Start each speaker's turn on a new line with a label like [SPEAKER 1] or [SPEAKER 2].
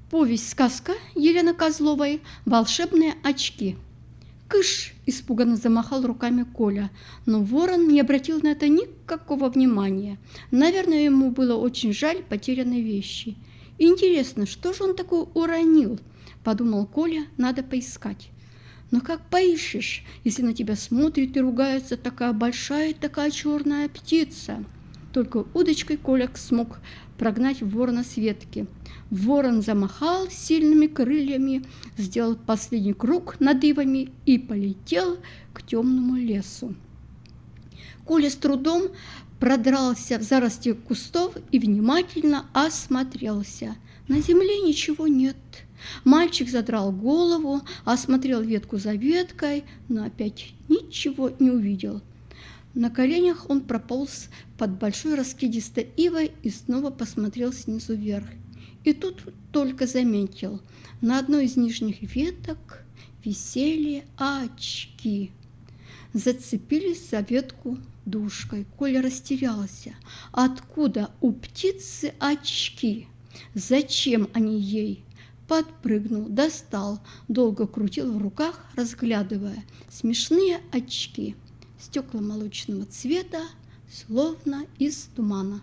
[SPEAKER 1] Повесть-сказка Елены Козловой «Волшебные очки». «Кыш!» – испуганно замахал руками Коля, но ворон не обратил на это никакого внимания. Наверное, ему было очень жаль потерянной вещи. «Интересно, что же он такое уронил?» – подумал Коля, надо поискать. Но как поищешь, если на тебя смотрит и ругается такая большая, такая черная птица? Только удочкой Коля смог прогнать ворона с ветки. Ворон замахал сильными крыльями, сделал последний круг над ивами и полетел к темному лесу. Коля с трудом продрался в зарости кустов и внимательно осмотрелся. На земле ничего нет. Мальчик задрал голову, осмотрел ветку за веткой, но опять ничего не увидел. На коленях он прополз под большой раскидистой ивой и снова посмотрел снизу вверх. И тут только заметил, на одной из нижних веток висели очки. Зацепились за ветку дужкой. Коля растерялся. Откуда у птицы очки? Зачем они ей? Подпрыгнул, достал, долго крутил в руках, разглядывая смешные очки. Стекла молочного цвета, словно из тумана.